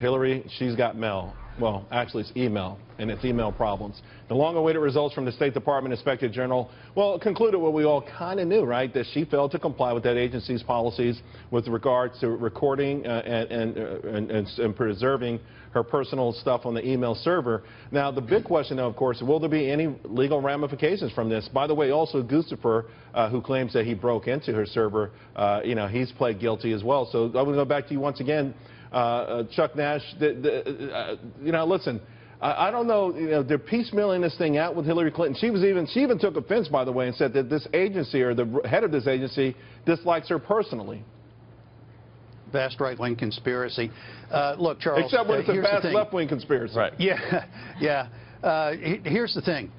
Hillary, she's got mail. Well, actually, it's email, and it's email problems. The long-awaited results from the State Department Inspector General, well, concluded what we all kind of knew, right, that she failed to comply with that agency's policies with regards to recording and preserving her personal stuff on the email server. Now, the big question, though, of course, will there be any legal ramifications from this? By the way, also, Gustafer, who claims that he broke into her server, he's pled guilty as well. So I'm going to go back to you once again. Chuck Nash, listen, I don't know, they're piecemealing this thing out with Hillary Clinton. She even took offense, by the way, and said that this agency, or the head of this agency, dislikes her personally. Vast right-wing conspiracy. Look, Charles, except when it's a vast left-wing conspiracy. Right. Yeah. Here's the thing.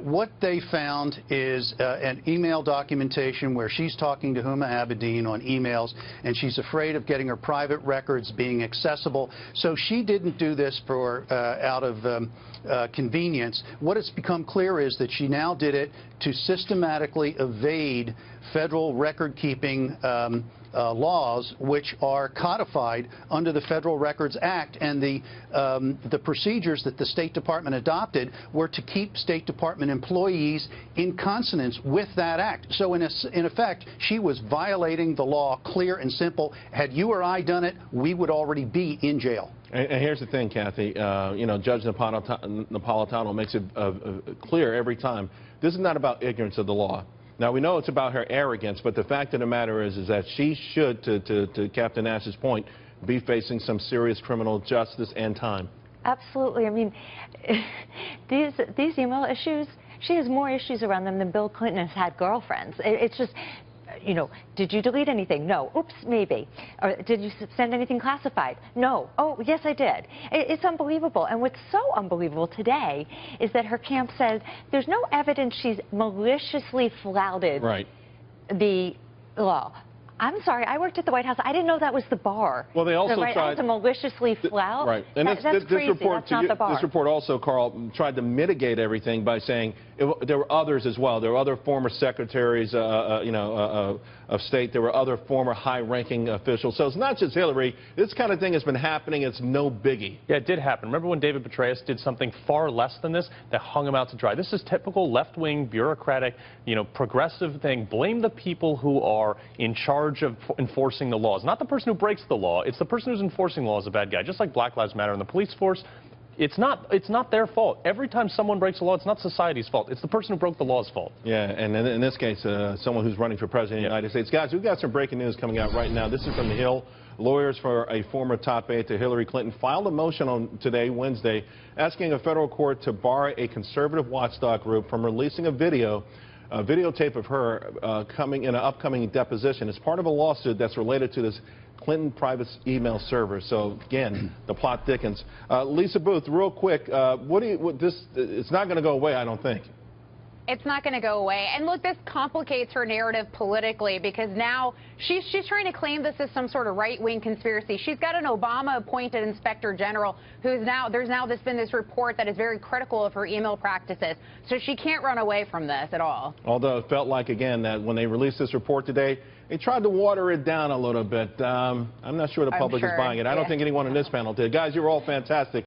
What they found is an email documentation where she's talking to Huma Abedin on emails, and she's afraid of getting her private records being accessible. So she didn't do this out of convenience. What has become clear is that she now did it to systematically evade federal record-keeping laws, which are codified under the Federal Records Act, and the procedures that the State Department adopted were to keep State Department employees in consonance with that act. So in effect, she was violating the law, clear and simple. Had you or I done it, we would already be in jail. And here's the thing, Kathy, Judge Napolitano makes it clear every time. This is not about ignorance of the law. Now, we know it's about her arrogance, but the fact of the matter is that she should, to Captain Nash's point, be facing some serious criminal justice and time. Absolutely. I mean, these email issues, she has more issues around them than Bill Clinton has had girlfriends. It's just, did you delete anything? No. Oops, maybe. Or did you send anything classified? No. Oh, yes, I did. It's unbelievable. And what's so unbelievable today is that her camp says there's no evidence she's maliciously flouted the law. I'm sorry, I worked at the White House. I didn't know that was the bar. Well, they also tried to maliciously flout. Right. And that's crazy. That's not the bar. This report also, Carl, tried to mitigate everything by saying there were others as well. There were other former secretaries, of state. There were other former high-ranking officials. So it's not just Hillary. This kind of thing has been happening. It's no biggie. Yeah, it did happen. Remember when David Petraeus did something far less than this that hung him out to dry? This is typical left-wing, bureaucratic, progressive thing. Blame the people who are in charge of enforcing the laws. Not the person who breaks the law. It's the person who's enforcing the law is a bad guy. Just like Black Lives Matter and the police force. It's not their fault. Every time someone breaks the law, it's not society's fault. It's the person who broke the law's fault. Yeah, and in this case, someone who's running for president of the United States. Guys, we've got some breaking news coming out right now. This is from The Hill. Lawyers for a former top aide to Hillary Clinton filed a motion on today, Wednesday, asking a federal court to bar a conservative watchdog group from releasing a videotape of her coming in an upcoming deposition. It's part of a lawsuit that's related to this Clinton private email server. So again, the plot thickens. Lisa Booth, real quick, it's not going to go away, I don't think. It's not going to go away. And look, this complicates her narrative politically because now she's trying to claim this is some sort of right-wing conspiracy. She's got an Obama-appointed inspector general there's now been this report that is very critical of her email practices. So she can't run away from this at all. Although it felt like, again, that when they released this report today, they tried to water it down a little bit. I'm not sure the public is buying it. I don't think anyone on this panel did. Guys, you were all fantastic.